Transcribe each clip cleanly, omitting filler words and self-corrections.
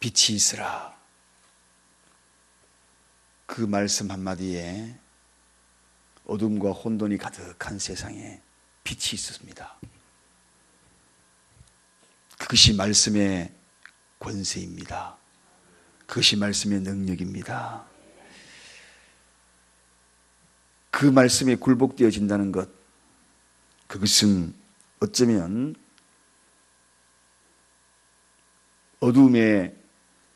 빛이 있으라. 그 말씀 한마디에 어둠과 혼돈이 가득한 세상에 빛이 있었습니다. 그것이 말씀의 권세입니다. 그것이 말씀의 능력입니다. 그 말씀에 굴복되어진다는 것, 그것은 어쩌면 어둠의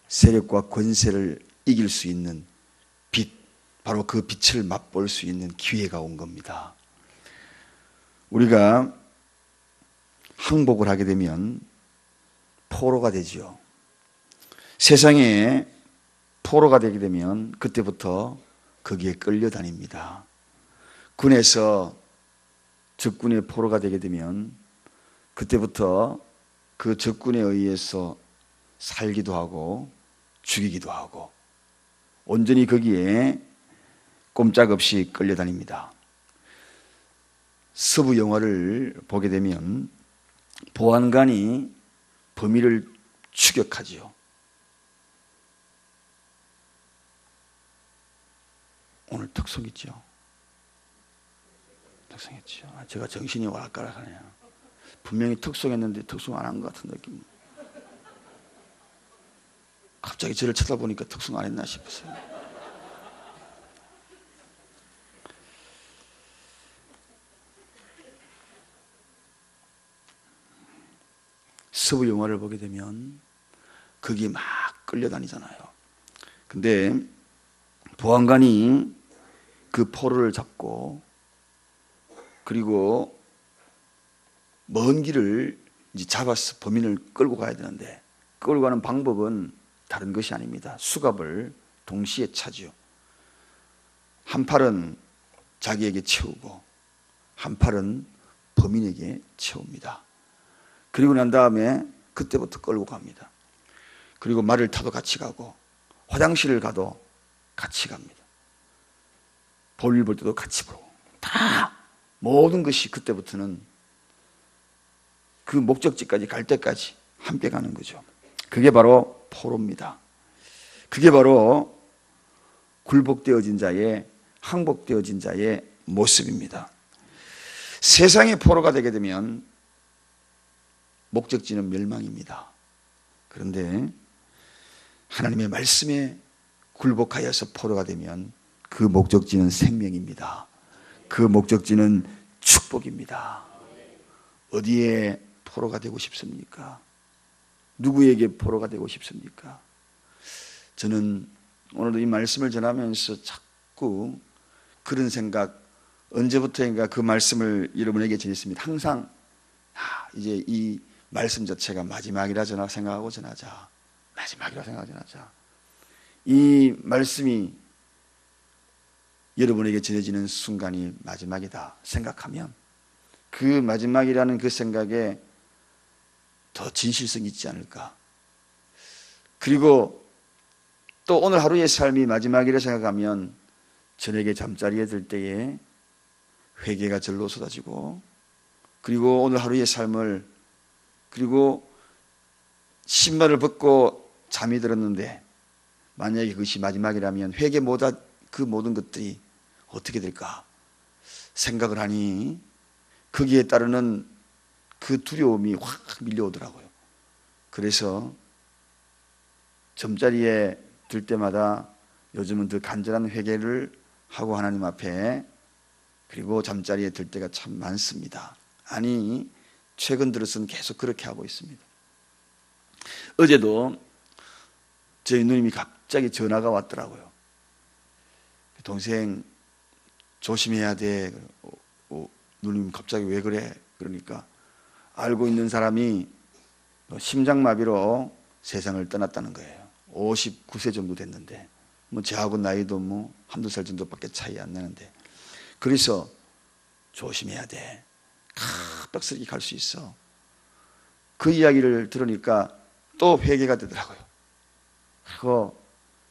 세력과 권세를 이길 수 있는 빛, 바로 그 빛을 맛볼 수 있는 기회가 온 겁니다. 우리가 항복을 하게 되면 포로가 되지요. 세상에 포로가 되게 되면 그때부터 거기에 끌려다닙니다. 군에서 적군의 포로가 되게 되면 그때부터 그 적군에 의해서 살기도 하고 죽이기도 하고 온전히 거기에 꼼짝없이 끌려다닙니다. 서부 영화를 보게 되면 보안관이 범인을 추격하지요. 오늘 특송했죠. 특송했죠. 제가 정신이 와락가락하네요. 분명히 특송했는데 특송 안 한 것 같은 느낌. 갑자기 저를 쳐다보니까 특송 안 했나 싶었어요. 서부 영화를 보게 되면 거기에 막 끌려다니잖아요. 근데 보안관이 그 포로를 잡고 그리고 먼 길을 이제 잡아서 범인을 끌고 가야 되는데 끌고 가는 방법은 다른 것이 아닙니다. 수갑을 동시에 차죠. 한 팔은 자기에게 채우고 한 팔은 범인에게 채웁니다. 그리고 난 다음에 그때부터 끌고 갑니다. 그리고 말을 타도 같이 가고 화장실을 가도 같이 갑니다. 볼일 볼 때도 같이 보고 다 모든 것이 그때부터는 그 목적지까지 갈 때까지 함께 가는 거죠. 그게 바로 포로입니다. 그게 바로 굴복되어진 자의, 항복되어진 자의 모습입니다. 세상의 포로가 되게 되면 목적지는 멸망입니다. 그런데 하나님의 말씀에 굴복하여서 포로가 되면 그 목적지는 생명입니다. 그 목적지는 축복입니다. 어디에 포로가 되고 싶습니까? 누구에게 포로가 되고 싶습니까? 저는 오늘도 이 말씀을 전하면서 자꾸 그런 생각, 언제부터인가 그 말씀을 여러분에게 전했습니다. 항상 이제 이 말씀 자체가 마지막이라 생각하고 전하자. 마지막이라 생각하고 전하자. 이 말씀이 여러분에게 전해지는 순간이 마지막이다 생각하면 그 마지막이라는 그 생각에 더 진실성이 있지 않을까. 그리고 또 오늘 하루의 삶이 마지막이라 생각하면 저녁에 잠자리에 들 때에 회개가 절로 쏟아지고 그리고 오늘 하루의 삶을 그리고 신발을 벗고 잠이 들었는데 만약에 그것이 마지막이라면 회개보다 그 모든 것들이 어떻게 될까 생각을 하니 거기에 따르는 그 두려움이 확 밀려오더라고요. 그래서 잠자리에 들 때마다 요즘은 더 간절한 회개를 하고 하나님 앞에 그리고 잠자리에 들 때가 참 많습니다. 아니 최근 들어서는 계속 그렇게 하고 있습니다. 어제도 저희 누님이 갑자기 전화가 왔더라고요. 동생 조심해야 돼. 누님 갑자기 왜 그래? 그러니까 알고 있는 사람이 심장마비로 세상을 떠났다는 거예요. 59세 정도 됐는데 저하고 나이도 한두 살 정도밖에 차이 안 나는데 그래서 조심해야 돼. 빡세게 갈 수 있어. 그 이야기를 들으니까 또 회개가 되더라고요. 그리고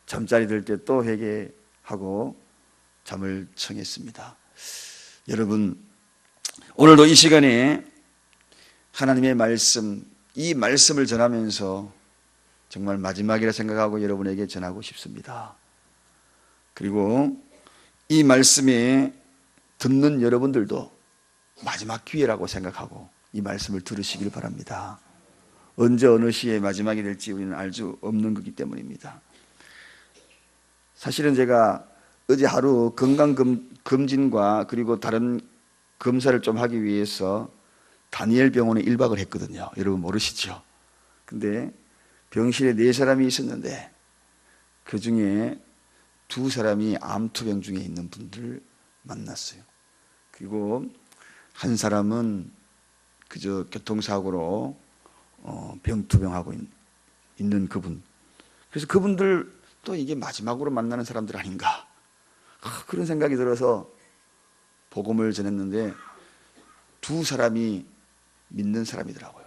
잠자리 들 때 또 회개하고 잠을 청했습니다. 여러분 오늘도 이 시간에 하나님의 말씀, 이 말씀을 전하면서 정말 마지막이라 생각하고 여러분에게 전하고 싶습니다. 그리고 이 말씀에 듣는 여러분들도 마지막 기회라고 생각하고 이 말씀을 들으시길 바랍니다. 언제 어느 시에 마지막이 될지 우리는 알 수 없는 거기 때문입니다. 사실은 제가 어제 하루 건강검진과 그리고 다른 검사를 좀 하기 위해서 다니엘 병원에 1박을 했거든요. 여러분 모르시죠? 근데 병실에 4사람이 있었는데 그 중에 2사람이 암투병 중에 있는 분들을 만났어요. 그리고 한 사람은 그저 교통사고로 병투병하고 있는 그분. 그래서 그분들 또 이게 마지막으로 만나는 사람들 아닌가, 그런 생각이 들어서 복음을 전했는데 2사람이 믿는 사람이더라고요.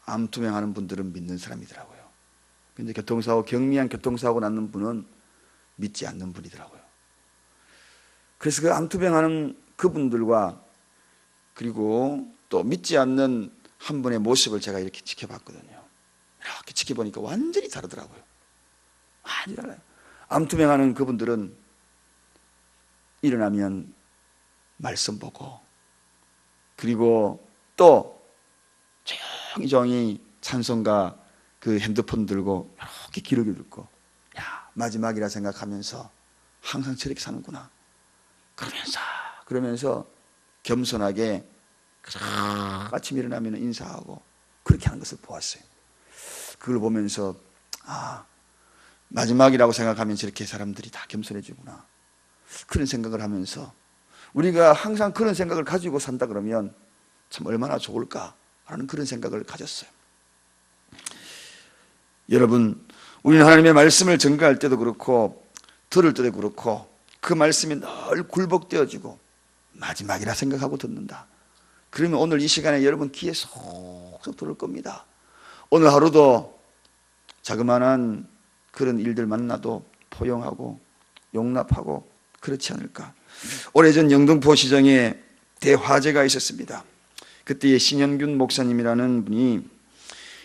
암투병하는 분들은 믿는 사람이더라고요. 근데 경미한 교통사고 났는 분은 믿지 않는 분이더라고요. 그래서 그 암투병하는 그분들과 그리고 또 믿지 않는 한 분의 모습을 제가 이렇게 지켜봤거든요. 이렇게 지켜보니까 완전히 다르더라고요. 완전히 달라요. 암투병하는 그분들은 일어나면 말씀 보고, 그리고 또 조용히 찬송가 그 핸드폰 들고 이렇게 기록이 듣고, 야, 마지막이라 생각하면서 항상 저렇게 사는구나 그러면서 겸손하게 아침 일어나면 인사하고 그렇게 하는 것을 보았어요. 그걸 보면서 마지막이라고 생각하면 저렇게 사람들이 다 겸손해지구나, 그런 생각을 하면서 우리가 항상 그런 생각을 가지고 산다 그러면 참 얼마나 좋을까라는 그런 생각을 가졌어요. 여러분, 우리는 하나님의 말씀을 전가할 때도 그렇고 들을 때도 그렇고 그 말씀이 늘 굴복되어지고 마지막이라 생각하고 듣는다. 그러면 오늘 이 시간에 여러분 귀에 속속 들을 겁니다. 오늘 하루도 자그마한 그런 일들 만나도 포용하고 용납하고 그렇지 않을까. 오래전 영등포 시정에 대화재가 있었습니다. 그때 신현균 목사님이라는 분이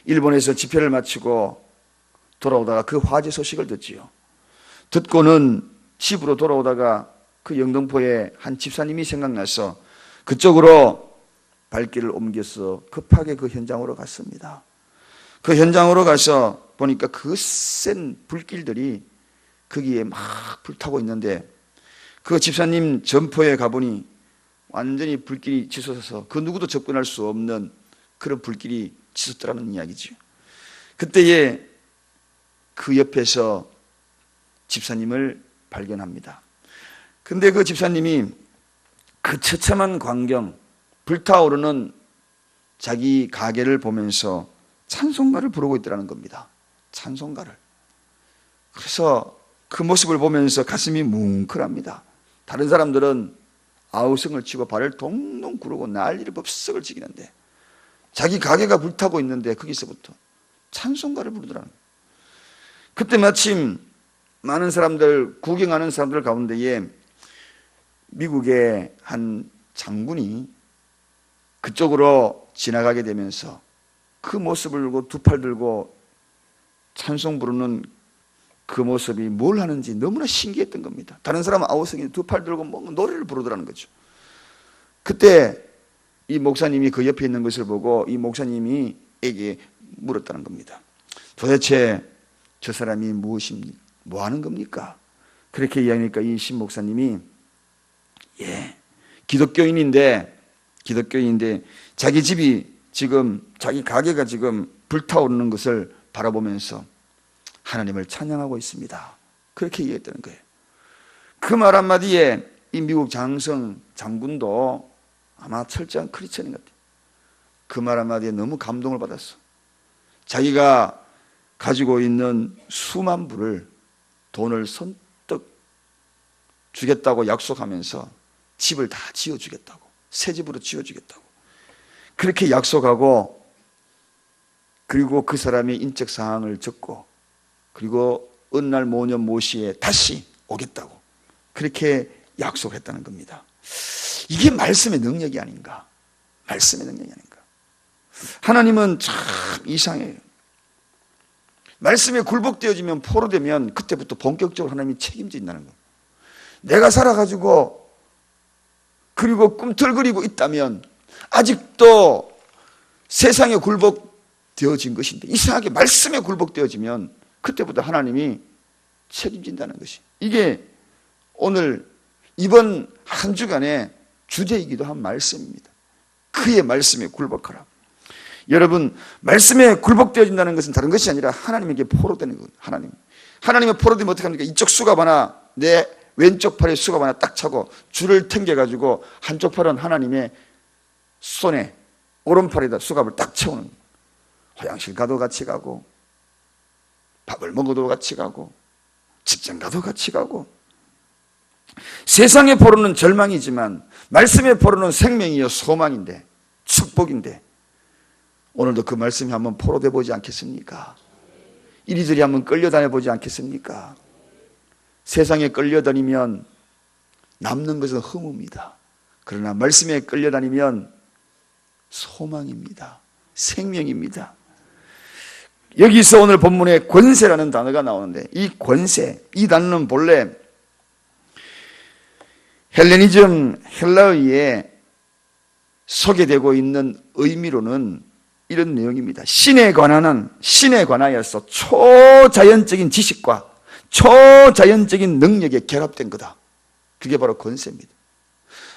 일본에서 집회를 마치고 돌아오다가 그 화재 소식을 듣지요. 듣고는 집으로 돌아오다가 그 영등포에 한 집사님이 생각나서 그쪽으로 발길을 옮겨서 급하게 그 현장으로 갔습니다. 그 현장으로 가서 보니까 그 센 불길들이 거기에 막 불타고 있는데 그 집사님 점포에 가보니 완전히 불길이 치솟아서 그 누구도 접근할 수 없는 그런 불길이 치솟더라는 이야기죠. 그때에 그 옆에서 집사님을 발견합니다. 근데 그 집사님이 그 처참한 광경, 불타오르는 자기 가게를 보면서 찬송가를 부르고 있더라는 겁니다. 찬송가를. 그래서 그 모습을 보면서 가슴이 뭉클합니다. 다른 사람들은 아우성을 치고 발을 동동 구르고 난리를 법석을 지기는데 자기 가게가 불타고 있는데 거기서부터 찬송가를 부르더라는 거예요. 그때 마침 많은 사람들, 구경하는 사람들 가운데에 미국의 한 장군이 그쪽으로 지나가게 되면서 그 모습을 들고 두 팔 들고 찬송 부르는 그 모습이 뭘 하는지 너무나 신기했던 겁니다. 다른 사람은 아우성이 두 팔 들고 뭐 노래를 부르더라는 거죠. 그때 이 목사님이 그 옆에 있는 것을 보고 이 목사님이 에게 물었다는 겁니다. 도대체 저 사람이 무엇입니까? 뭐 하는 겁니까? 그렇게 이야기하니까 이 신 목사님이 기독교인인데 자기 집이 지금 자기 가게가 지금 불타오르는 것을 바라보면서 하나님을 찬양하고 있습니다. 그렇게 얘기했다는 거예요. 그 말 한마디에 이 미국 장군도 아마 철저한 크리스천인 것 같아요. 그 말 한마디에 너무 감동을 받았어. 자기가 가지고 있는 수만 불을 돈을 선뜻 주겠다고 약속하면서 집을 다 지어주겠다고, 새 집으로 지어주겠다고 그렇게 약속하고, 그리고 그 사람의 인적 사항을 적고, 그리고 어느 날 모년 모시에 다시 오겠다고 그렇게 약속했다는 겁니다. 이게 말씀의 능력이 아닌가? 말씀의 능력이 아닌가? 하나님은 참 이상해요. 말씀에 굴복되어지면 포로되면 그때부터 본격적으로 하나님이 책임진다는 거예요. 내가 살아가지고 그리고 꿈틀거리고 있다면 아직도 세상에 굴복되어진 것인데 이상하게 말씀에 굴복되어지면 그때부터 하나님이 책임진다는 것이, 이게 오늘 이번 한 주간의 주제이기도 한 말씀입니다. 그의 말씀에 굴복하라. 여러분, 말씀에 굴복되어진다는 것은 다른 것이 아니라 하나님에게 포로되는 거예요. 하나님의 포로되면 어떻게 합니까? 이쪽 수갑 하나, 내 왼쪽 팔에 수갑 하나 딱 차고 줄을 당겨가지고 한쪽 팔은 하나님의 손에, 오른팔에다 수갑을 딱 채우는 거예요. 화장실 가도 같이 가고, 밥을 먹어도 같이 가고, 직장 가도 같이 가고. 세상의 포로는 절망이지만 말씀의 포로는 생명이요 소망인데, 축복인데, 오늘도 그 말씀이 한번 포로돼 보지 않겠습니까? 이리저리 한번 끌려다녀 보지 않겠습니까? 세상에 끌려다니면 남는 것은 허무입니다. 그러나 말씀에 끌려다니면 소망입니다. 생명입니다. 여기서 오늘 본문에 권세라는 단어가 나오는데, 이 권세, 이 단어는 본래 헬레니즘 헬라어에 소개되고 있는 의미로는 이런 내용입니다. 신에 관하여서 초자연적인 지식과 초자연적인 능력에 결합된 거다. 그게 바로 권세입니다.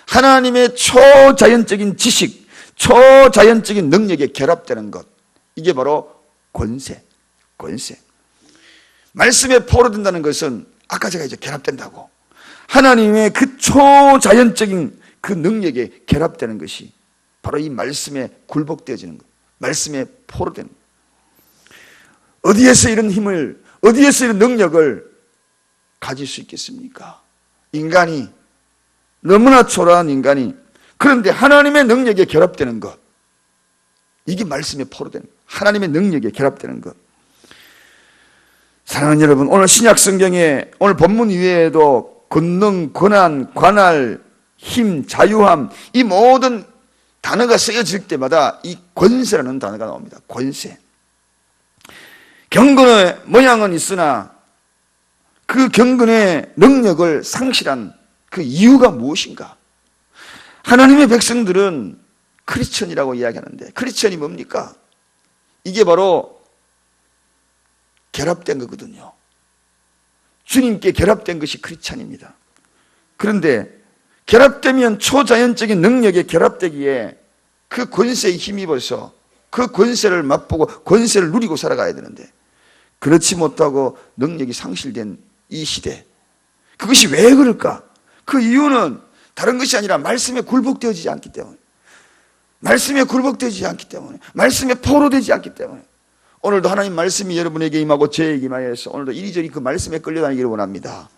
하나님의 초자연적인 지식, 초자연적인 능력에 결합되는 것, 이게 바로 권세. 말씀에 포로된다는 것은 아까 제가 이제 결합된다고, 하나님의 그 초자연적인 그 능력에 결합되는 것이 바로 이 말씀에 굴복되어지는 것, 말씀에 포로되는 것. 어디에서 이런 힘을, 어디에서 이런 능력을 가질 수 있겠습니까? 인간이, 너무나 초라한 인간이, 그런데 하나님의 능력에 결합되는 것, 이게 말씀에 포로되는 것, 하나님의 능력에 결합되는 것. 사랑하는 여러분, 오늘 신약 성경에 오늘 본문 이외에도 권능, 권한, 관할, 힘, 자유함, 이 모든 단어가 쓰여질 때마다 이 권세라는 단어가 나옵니다. 권세. 경건의 모양은 있으나 그 경건의 능력을 상실한 그 이유가 무엇인가? 하나님의 백성들은 크리스천이라고 이야기하는데, 크리스천이 뭡니까? 이게 바로 결합된 거거든요. 주님께 결합된 것이 크리스천입니다. 그런데 결합되면 초자연적인 능력에 결합되기에 그 권세에 힘입어서 그 권세를 맛보고 권세를 누리고 살아가야 되는데, 그렇지 못하고 능력이 상실된 이 시대, 그것이 왜 그럴까? 그 이유는 다른 것이 아니라 말씀에 굴복되어지지 않기 때문에, 말씀에 굴복되지 않기 때문에, 말씀에 포로되지 않기 때문에. 오늘도 하나님 말씀이 여러분에게 임하고 저에게 임하여서 오늘도 이리저리 그 말씀에 끌려다니기를 원합니다.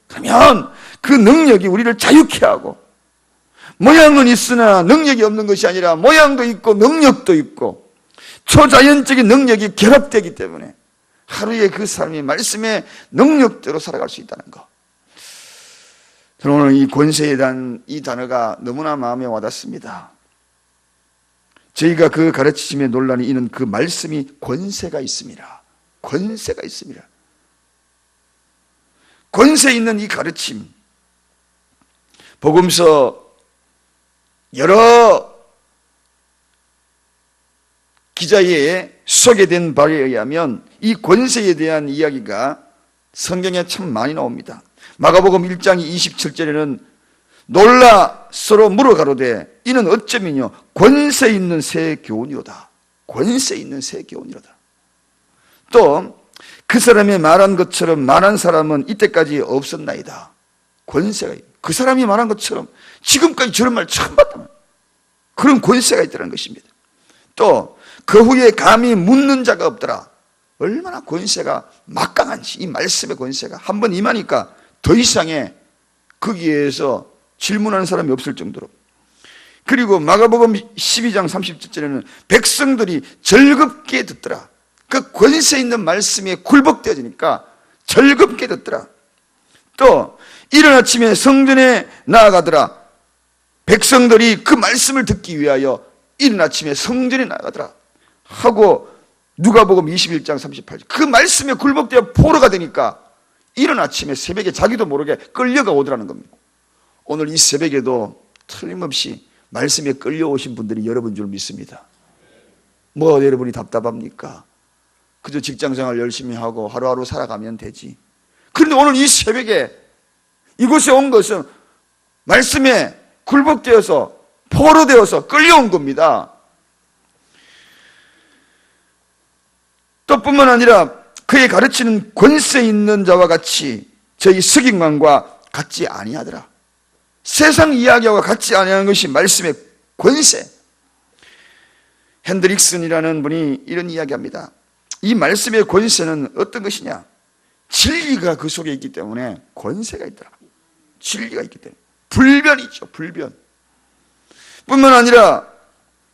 그러면 그 능력이 우리를 자유케 하고, 모양은 있으나 능력이 없는 것이 아니라 모양도 있고 능력도 있고 초자연적인 능력이 결합되기 때문에 하루에 그 사람이 말씀의 능력대로 살아갈 수 있다는 것. 저는 오늘 이 권세에 대한 이 단어가 너무나 마음에 와닿습니다. 저희가 그 가르치심에 논란이 있는 그 말씀이 권세가 있습니다. 권세가 있습니다. 권세 있는 이 가르침, 복음서 여러 기자에 소개된 바에 의하면 이 권세에 대한 이야기가 성경에 참 많이 나옵니다. 마가복음 1장 27절에는 놀라 서로 물어가로되 이는 어쩌면요 권세 있는 새 교훈이로다. 권세 있는 새 교훈이로다. 또 그 사람이 말한 것처럼 말한 사람은 이때까지 없었나이다. 권세가, 그 사람이 말한 것처럼 지금까지 저런 말 처음 봤다면 그런 권세가 있다는 것입니다. 또 그 후에 감히 묻는 자가 없더라. 얼마나 권세가 막강한지, 이 말씀의 권세가 한 번 임하니까 더 이상의 거기에서 질문하는 사람이 없을 정도로. 그리고 마가복음 12장 30절에는 백성들이 즐겁게 듣더라. 그 권세 있는 말씀에 굴복되어지니까 즐겁게 듣더라. 또 이른 아침에 성전에 나아가더라. 백성들이 그 말씀을 듣기 위하여 이른 아침에 성전에 나아가더라 하고 누가복음 21장 38절. 그 말씀에 굴복되어 포로가 되니까 이른 아침에 새벽에 자기도 모르게 끌려가 오더라는 겁니다. 오늘 이 새벽에도 틀림없이 말씀에 끌려오신 분들이 여러분 줄 믿습니다. 뭐가 여러분이 답답합니까? 그저 직장생활 열심히 하고 하루하루 살아가면 되지. 그런데 오늘 이 새벽에 이곳에 온 것은 말씀에 굴복되어서 포로되어서 끌려온 겁니다. 또 뿐만 아니라 그의 가르치는 권세 있는 자와 같이 저희 석임관과 같지 아니하더라. 세상 이야기와 같지 아니하는 것이 말씀의 권세. 핸드릭슨이라는 분이 이런 이야기합니다. 이 말씀의 권세는 어떤 것이냐? 진리가 그 속에 있기 때문에 권세가 있더라. 진리가 있기 때문에 불변이죠. 불변. 뿐만 아니라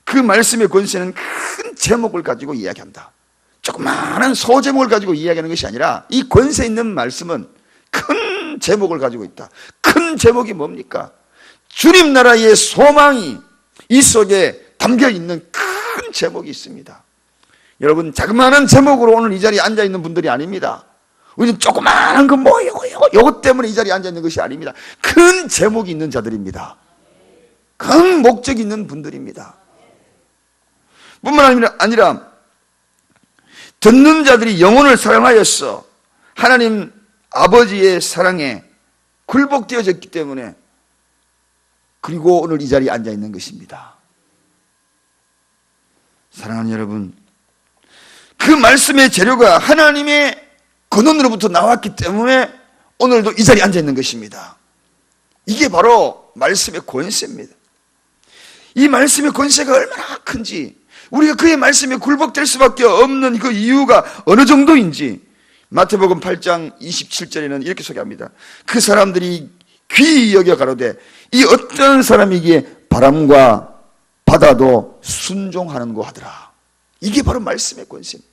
그 말씀의 권세는 큰 제목을 가지고 이야기한다. 조그마한 소제목을 가지고 이야기하는 것이 아니라 이 권세 있는 말씀은 큰 제목을 가지고 있다. 큰 제목이 뭡니까? 주님 나라의 소망이 이 속에 담겨 있는 큰 제목이 있습니다. 여러분, 자그마한 제목으로 오늘 이 자리에 앉아 있는 분들이 아닙니다. 우리는 조그마한 거 뭐 이거 때문에 이 자리에 앉아 있는 것이 아닙니다. 큰 제목이 있는 자들입니다. 큰 목적이 있는 분들입니다. 뿐만 아니라 듣는 자들이 영혼을 사랑하였어 하나님 아버지의 사랑에 굴복되어졌기 때문에 그리고 오늘 이 자리에 앉아 있는 것입니다. 사랑하는 여러분, 그 말씀의 재료가 하나님의 근원으로부터 나왔기 때문에 오늘도 이 자리에 앉아 있는 것입니다. 이게 바로 말씀의 권세입니다. 이 말씀의 권세가 얼마나 큰지, 우리가 그의 말씀에 굴복될 수밖에 없는 그 이유가 어느 정도인지 마태복음 8장 27절에는 이렇게 소개합니다. 그 사람들이 귀히 여겨 가로되 이 어떤 사람이기에 바람과 바다도 순종하는고 하더라. 이게 바로 말씀의 권세입니다.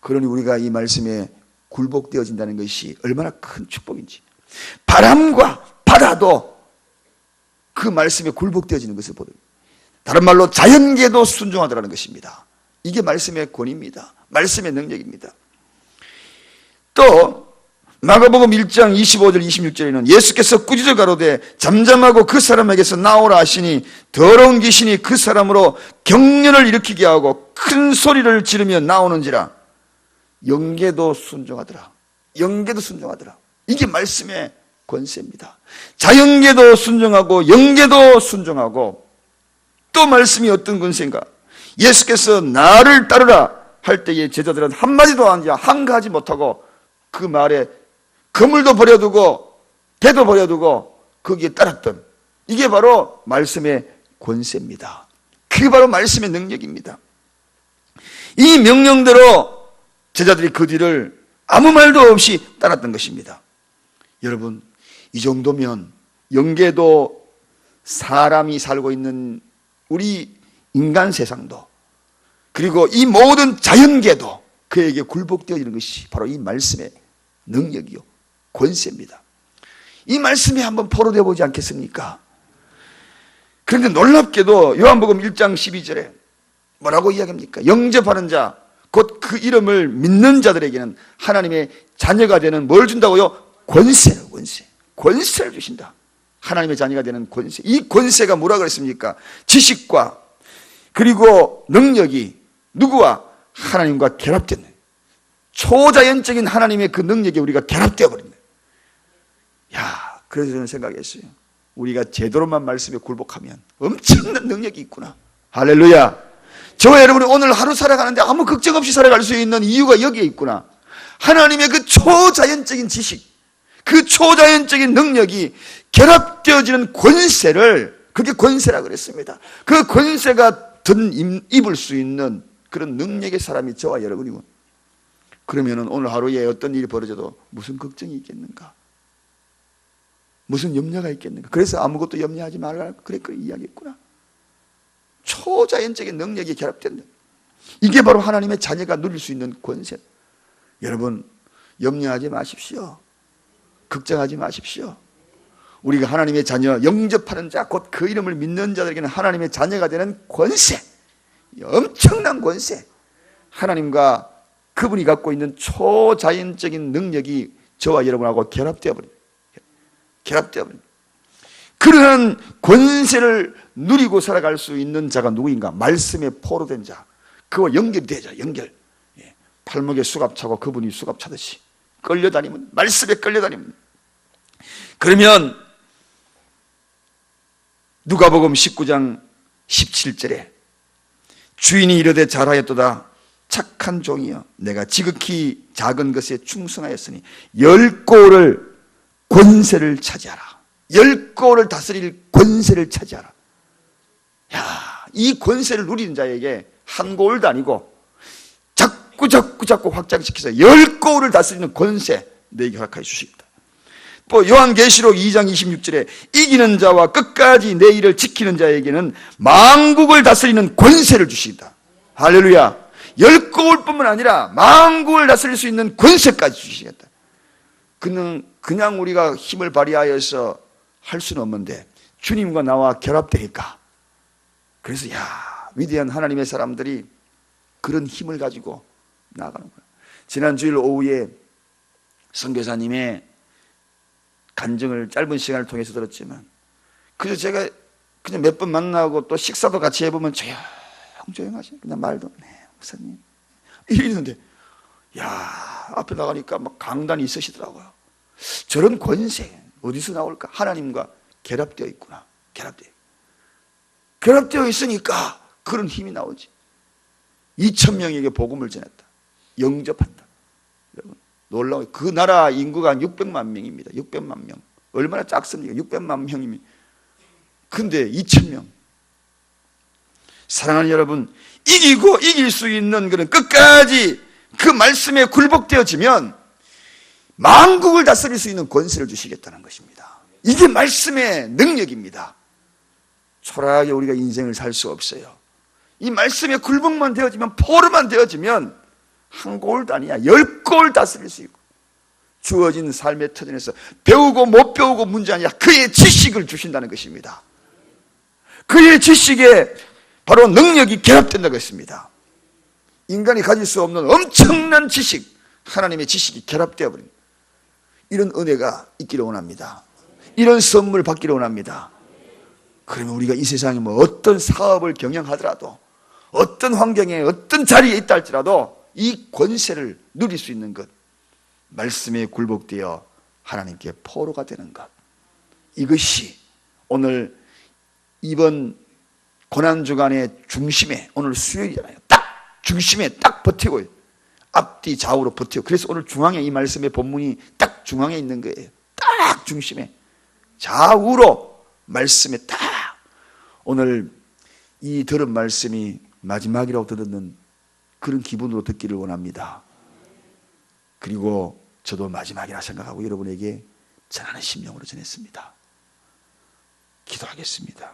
그러니 우리가 이 말씀에 굴복되어진다는 것이 얼마나 큰 축복인지, 바람과 바다도 그 말씀에 굴복되어지는 것을 보는, 다른 말로 자연계도 순종하더라는 것입니다. 이게 말씀의 권위입니다. 말씀의 능력입니다. 또 마가복음 1장 25절 26절에는 예수께서 꾸짖어 가로되 잠잠하고 그 사람에게서 나오라 하시니 더러운 귀신이 그 사람으로 경련을 일으키게 하고 큰 소리를 지르며 나오는지라. 영계도 순종하더라. 영계도 순종하더라. 이게 말씀의 권세입니다. 자연계도 순종하고 영계도 순종하고, 또 말씀이 어떤 권세인가? 예수께서 나를 따르라 할 때에 제자들은 한마디도 한 가지 못하고 그 말에 그물도 버려두고 배도 버려두고 거기에 따랐던, 이게 바로 말씀의 권세입니다. 그게 바로 말씀의 능력입니다. 이 명령대로 제자들이 그 뒤를 아무 말도 없이 따랐던 것입니다. 여러분, 이 정도면 영계도 사람이 살고 있는 우리 인간 세상도, 그리고 이 모든 자연계도 그에게 굴복되어지는 것이 바로 이 말씀의 능력이요 권세입니다. 이 말씀에 한번 포로되어 보지 않겠습니까? 그런데 놀랍게도 요한복음 1장 12절에 뭐라고 이야기합니까? 영접하는 자, 곧 그 이름을 믿는 자들에게는 하나님의 자녀가 되는 뭘 준다고요? 권세를 주신다. 하나님의 자녀가 되는 권세. 이 권세가 뭐라 그랬습니까? 지식과 그리고 능력이 누구와? 하나님과 결합된, 초자연적인 하나님의 그 능력에 우리가 결합되어 버립니다. 야, 그래서 저는 생각했어요. 우리가 제대로만 말씀에 굴복하면 엄청난 능력이 있구나. 할렐루야. 저와 여러분이 오늘 하루 살아가는데 아무 걱정 없이 살아갈 수 있는 이유가 여기에 있구나. 하나님의 그 초자연적인 지식, 그 초자연적인 능력이 결합되어지는 권세를, 그게 권세라 그랬습니다. 그 권세가 입을 수 있는 그런 능력의 사람이 저와 여러분이고, 그러면 오늘 하루에 어떤 일이 벌어져도 무슨 걱정이 있겠는가? 무슨 염려가 있겠는가? 그래서 아무것도 염려하지 말라 그래 이야기했구나. 초자연적인 능력이 결합된다. 이게 바로 하나님의 자녀가 누릴 수 있는 권세. 여러분, 염려하지 마십시오. 걱정하지 마십시오. 우리가 하나님의 자녀, 영접하는 자, 곧 그 이름을 믿는 자들에게는 하나님의 자녀가 되는 권세, 엄청난 권세. 하나님과 그분이 갖고 있는 초자연적인 능력이 저와 여러분하고 결합되어 버립니다. 그러한 권세를 누리고 살아갈 수 있는 자가 누구인가? 말씀에 포로된 자, 그와 연결이 되죠. 연결. 팔목에 수갑 차고 그분이 수갑 차듯이 끌려다니면, 말씀에 끌려다니면, 그러면 누가복음 19장 17절에 주인이 이르되 잘하였도다 착한 종이여, 내가 지극히 작은 것에 충성하였으니 10고를 권세를 차지하라. 10고를 다스릴 권세를 차지하라. 야, 이 권세를 누리는 자에게 한 고을도 아니고 자꾸 확장시켜서 10고을을 다스리는 권세 내게 허락하여 주시겠다. 또 요한계시록 2장 26절에 이기는 자와 끝까지 내 일을 지키는 자에게는 만국을 다스리는 권세를 주시겠다. 할렐루야. 10고을뿐만 아니라 만국을 다스릴 수 있는 권세까지 주시겠다. 그냥 우리가 힘을 발휘하여서 할 수는 없는데 주님과 나와 결합되니까, 그래서 위대한 하나님의 사람들이 그런 힘을 가지고 나아가는 거예요. 지난 주일 오후에 선교사님의 간증을 짧은 시간을 통해서 들었지만, 그래서 제가 그냥 몇 번 만나고 또 식사도 같이 해보면 조용하시, 그냥 말도 목사님 이러는데, 앞에 나가니까 막 강단이 있으시더라고요. 저런 권세 어디서 나올까? 하나님과 결합되어 있구나. 결합되어 있으니까 그런 힘이 나오지. 2,000명에게 복음을 전했다. 영접한다. 여러분, 놀라워요. 그 나라 인구가 한 600만 명입니다. 600만 명. 얼마나 작습니까? 600만 명이면. 근데 2,000명. 사랑하는 여러분, 이기고 이길 수 있는 그런 끝까지 그 말씀에 굴복되어지면 만국을 다스릴 수 있는 권세를 주시겠다는 것입니다. 이게 말씀의 능력입니다. 초라하게 우리가 인생을 살 수 없어요. 이 말씀에 굴복만 되어지면, 포로만 되어지면 한 고을도 아니야, 10고을 다스릴 수 있고, 주어진 삶의 터전에서 배우고 못 배우고 문제 아니라 그의 지식을 주신다는 것입니다. 그의 지식에 바로 능력이 결합된다고 했습니다. 인간이 가질 수 없는 엄청난 지식, 하나님의 지식이 결합되어 버립니다. 이런 은혜가 있기를 원합니다. 이런 선물 받기를 원합니다. 그러면 우리가 이 세상에 어떤 사업을 경영하더라도, 어떤 환경에 어떤 자리에 있다 할지라도 이 권세를 누릴 수 있는 것, 말씀에 굴복되어 하나님께 포로가 되는 것, 이것이 오늘 이번 고난주간의 중심에, 오늘 수요일이잖아요, 딱 중심에 딱 버티고, 앞뒤 좌우로 버티고, 그래서 오늘 중앙에 이 말씀의 본문이 딱 중앙에 있는 거예요. 딱 중심에, 좌우로 말씀에 딱, 오늘 이 들은 말씀이 마지막이라고 듣는 그런 기분으로 듣기를 원합니다. 그리고 저도 마지막이라 생각하고 여러분에게 전하는 심령으로 전했습니다. 기도하겠습니다.